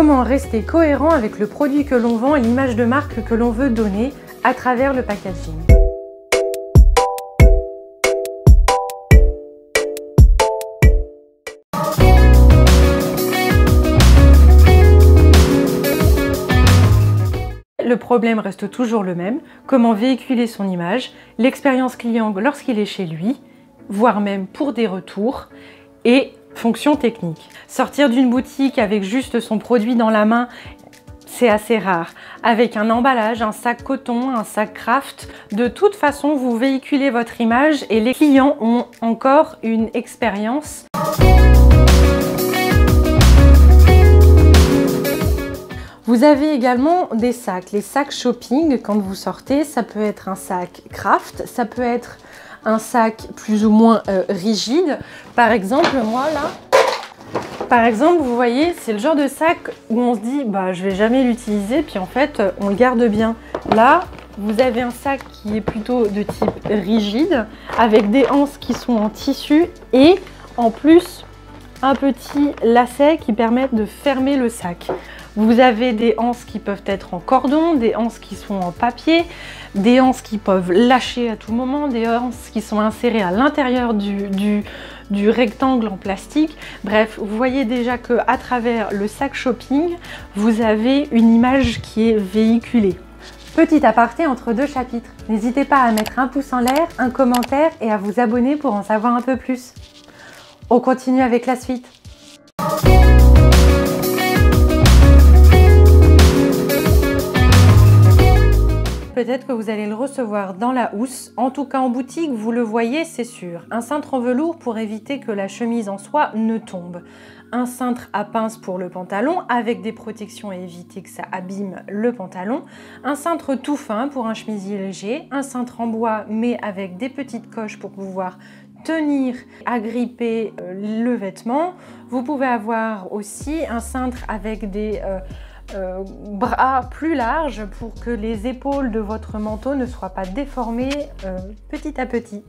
Comment rester cohérent avec le produit que l'on vend et l'image de marque que l'on veut donner à travers le packaging. Le problème reste toujours le même, comment véhiculer son image, l'expérience client lorsqu'il est chez lui, voire même pour des retours, et fonction technique. Sortir d'une boutique avec juste son produit dans la main, c'est assez rare. Avec un emballage, un sac coton, un sac craft, de toute façon, vous véhiculez votre image et les clients ont encore une expérience. Vous avez également des sacs, les sacs shopping quand vous sortez, ça peut être un sac craft, ça peut être un sac plus ou moins rigide. Par exemple, moi là, vous voyez, c'est le genre de sac où on se dit bah je vais jamais l'utiliser, puis en fait on le garde bien. Là, vous avez un sac qui est plutôt de type rigide, avec des anses qui sont en tissu et en plus un petit lacet qui permet de fermer le sac. Vous avez des anses qui peuvent être en cordon, des anses qui sont en papier, des anses qui peuvent lâcher à tout moment, des anses qui sont insérées à l'intérieur du rectangle en plastique. Bref, vous voyez déjà que à travers le sac shopping, vous avez une image qui est véhiculée. Petit aparté entre deux chapitres, n'hésitez pas à mettre un pouce en l'air, un commentaire et à vous abonner pour en savoir un peu plus. On continue avec la suite. Peut-être que vous allez le recevoir dans la housse, en tout cas en boutique, vous le voyez, c'est sûr. Un cintre en velours pour éviter que la chemise en soie ne tombe. Un cintre à pince pour le pantalon avec des protections et éviter que ça abîme le pantalon. Un cintre tout fin pour un chemisier léger. Un cintre en bois mais avec des petites coches pour pouvoir tenir, agripper le vêtement. Vous pouvez avoir aussi un cintre avec des bras plus larges pour que les épaules de votre manteau ne soient pas déformées petit à petit.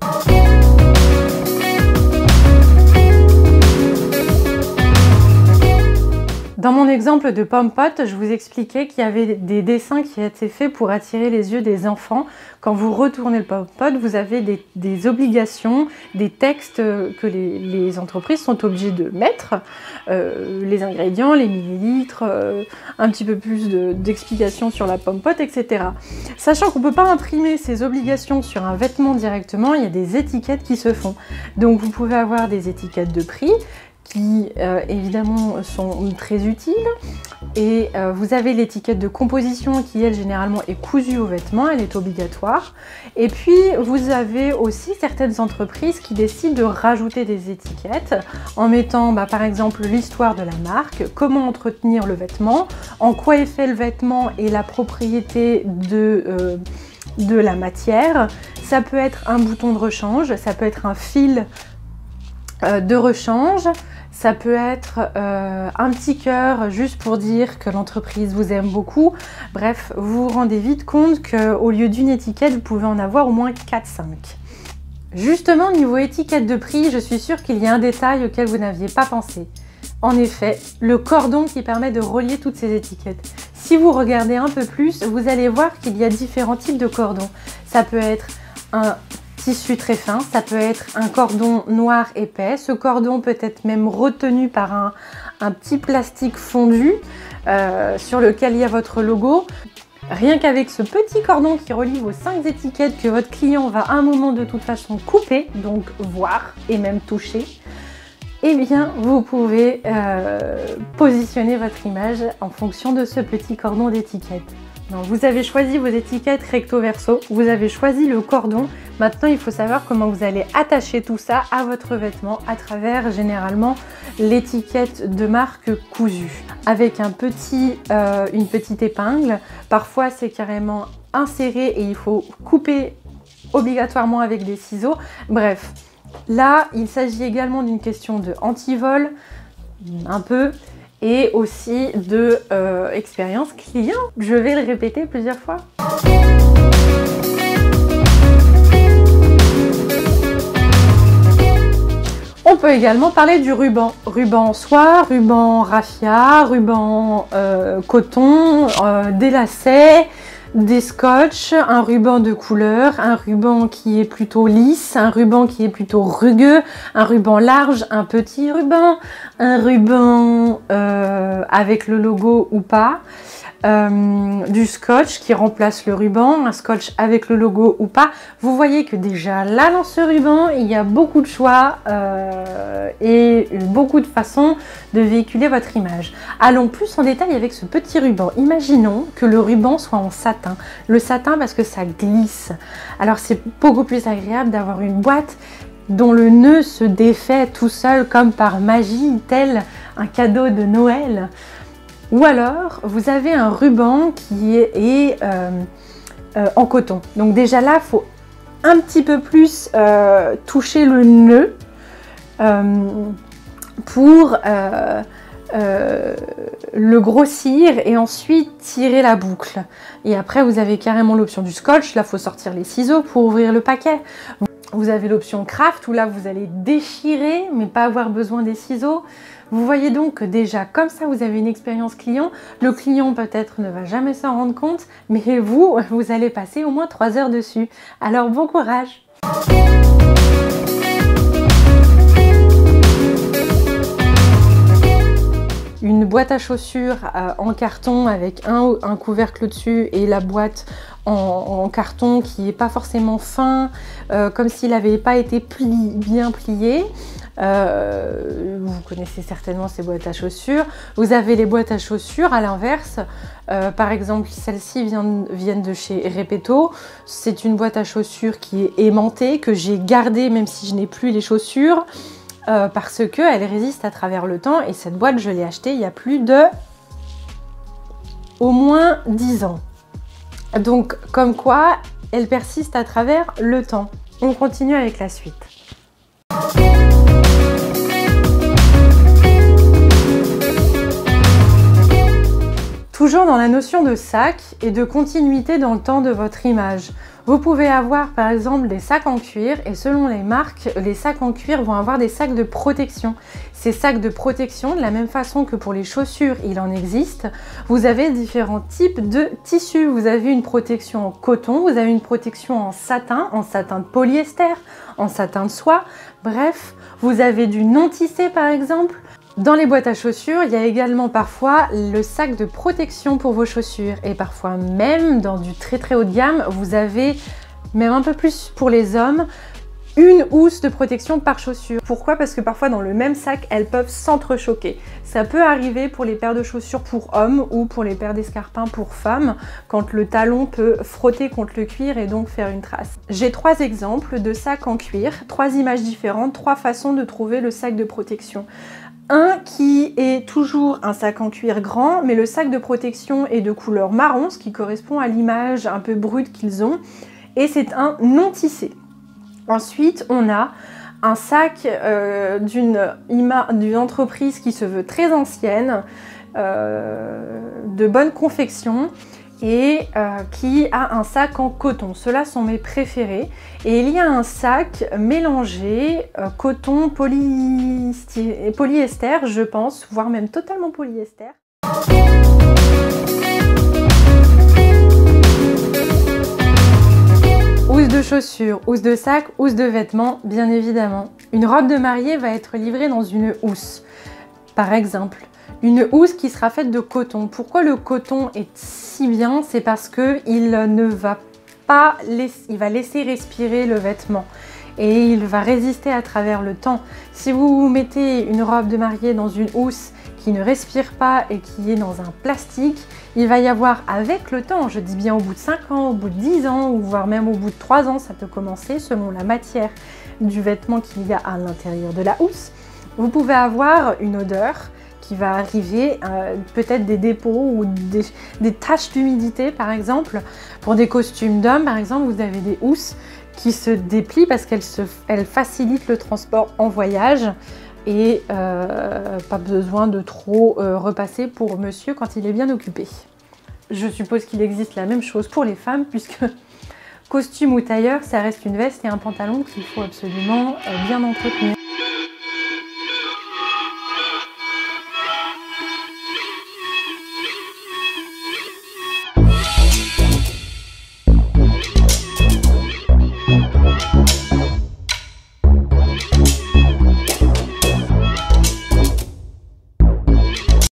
Dans mon exemple de pomme-pote, je vous expliquais qu'il y avait des dessins qui étaient faits pour attirer les yeux des enfants. Quand vous retournez le pomme-pote, vous avez des obligations, des textes que les entreprises sont obligées de mettre, les ingrédients, les millilitres, un petit peu plus d'explications sur la pomme-pote, etc. Sachant qu'on ne peut pas imprimer ces obligations sur un vêtement directement, il y a des étiquettes qui se font. Donc vous pouvez avoir des étiquettes de prix, qui évidemment sont très utiles, et vous avez l'étiquette de composition qui elle généralement est cousue au vêtement, elle est obligatoire, et puis vous avez aussi certaines entreprises qui décident de rajouter des étiquettes en mettant par exemple l'histoire de la marque, comment entretenir le vêtement, en quoi est fait le vêtement et la propriété de la matière. Ça peut être un bouton de rechange, ça peut être un fil de rechange, ça peut être un petit cœur juste pour dire que l'entreprise vous aime beaucoup. Bref, vous vous rendez vite compte qu'au lieu d'une étiquette, vous pouvez en avoir au moins 4-5. Justement, niveau étiquette de prix, je suis sûre qu'il y a un détail auquel vous n'aviez pas pensé. En effet, le cordon qui permet de relier toutes ces étiquettes. Si vous regardez un peu plus, vous allez voir qu'il y a différents types de cordons. Ça peut être un tissu très fin, ça peut être un cordon noir épais, ce cordon peut être même retenu par un petit plastique fondu sur lequel il y a votre logo. Rien qu'avec ce petit cordon qui relie vos 5 étiquettes que votre client va à un moment de toute façon couper, donc voir et même toucher, eh bien vous pouvez positionner votre image en fonction de ce petit cordon d'étiquette. Vous avez choisi vos étiquettes recto verso, vous avez choisi le cordon. Maintenant, il faut savoir comment vous allez attacher tout ça à votre vêtement à travers généralement l'étiquette de marque cousue. Avec une petite épingle, parfois c'est carrément inséré et il faut couper obligatoirement avec des ciseaux. Bref, là, il s'agit également d'une question de anti-vol, un peu, et aussi de expérience client. Je vais le répéter plusieurs fois. On peut également parler du ruban. Ruban soie, ruban raffia, ruban coton, des lacets, des scotch, un ruban de couleur, un ruban qui est plutôt lisse, un ruban qui est plutôt rugueux, un ruban large, un petit ruban, un ruban avec le logo ou pas, du scotch qui remplace le ruban, un scotch avec le logo ou pas. Vous voyez que déjà là dans ce ruban, il y a beaucoup de choix et beaucoup de façons de véhiculer votre image. Allons plus en détail avec ce petit ruban. Imaginons que le ruban soit en satin. Le satin parce que ça glisse. Alors c'est beaucoup plus agréable d'avoir une boîte dont le nœud se défait tout seul comme par magie, tel un cadeau de Noël. Ou alors, vous avez un ruban qui est en coton. Donc déjà là, il faut un petit peu plus toucher le nœud pour le grossir et ensuite tirer la boucle. Et après, vous avez carrément l'option du scotch. Là, il faut sortir les ciseaux pour ouvrir le paquet. Vous avez l'option craft où là, vous allez déchirer, mais pas avoir besoin des ciseaux. Vous voyez donc que déjà, comme ça, vous avez une expérience client. Le client, peut-être, ne va jamais s'en rendre compte, mais vous allez passer au moins 3 heures dessus. Alors, bon courage! Une boîte à chaussures en carton avec un couvercle au-dessus et la boîte en carton qui n'est pas forcément fin, comme s'il n'avait pas été bien plié. Vous connaissez certainement ces boîtes à chaussures. Vous avez les boîtes à chaussures à l'inverse. Par exemple, celles-ci viennent de chez Repetto. C'est une boîte à chaussures qui est aimantée, que j'ai gardée même si je n'ai plus les chaussures. Parce qu'elle résiste à travers le temps et cette boîte je l'ai achetée il y a plus de au moins 10 ans. Donc comme quoi elle persiste à travers le temps. On continue avec la suite. Toujours dans la notion de sac et de continuité dans le temps de votre image. Vous pouvez avoir par exemple des sacs en cuir et selon les marques, les sacs en cuir vont avoir des sacs de protection. Ces sacs de protection, de la même façon que pour les chaussures, il en existe, vous avez différents types de tissus. Vous avez une protection en coton, vous avez une protection en satin de polyester, en satin de soie. Bref, vous avez du non tissé par exemple. Dans les boîtes à chaussures, il y a également parfois le sac de protection pour vos chaussures et parfois même dans du très haut de gamme, vous avez même un peu plus pour les hommes, une housse de protection par chaussure. Pourquoi? Parce que parfois dans le même sac, elles peuvent s'entrechoquer. Ça peut arriver pour les paires de chaussures pour hommes ou pour les paires d'escarpins pour femmes, quand le talon peut frotter contre le cuir et donc faire une trace. J'ai 3 exemples de sacs en cuir, 3 images différentes, 3 façons de trouver le sac de protection. Un qui est toujours un sac en cuir grand, mais le sac de protection est de couleur marron, ce qui correspond à l'image un peu brute qu'ils ont, et c'est un non tissé. Ensuite, on a un sac d'une entreprise qui se veut très ancienne, de bonne confection, et qui a un sac en coton. Ceux-là sont mes préférés. Et il y a un sac mélangé coton polyester, je pense, voire même totalement polyester. Housse de chaussures, housse de sac, housse de vêtements, bien évidemment. Une robe de mariée va être livrée dans une housse, par exemple. Une housse qui sera faite de coton. Pourquoi le coton est si bien? C'est parce qu'il ne va pas il va laisser respirer le vêtement et il va résister à travers le temps. Si vous mettez une robe de mariée dans une housse qui ne respire pas et qui est dans un plastique, il va y avoir avec le temps, je dis bien au bout de 5 ans, au bout de 10 ans, ou voire même au bout de 3 ans, ça peut commencer selon la matière du vêtement qu'il y a à l'intérieur de la housse. Vous pouvez avoir une odeur qui va arriver, peut-être des dépôts ou des taches d'humidité par exemple. Pour des costumes d'hommes par exemple, vous avez des housses qui se déplient parce qu'elles facilitent le transport en voyage et pas besoin de trop repasser pour monsieur quand il est bien occupé. Je suppose qu'il existe la même chose pour les femmes puisque costume ou tailleur, ça reste une veste et un pantalon qu'il faut absolument bien entretenir.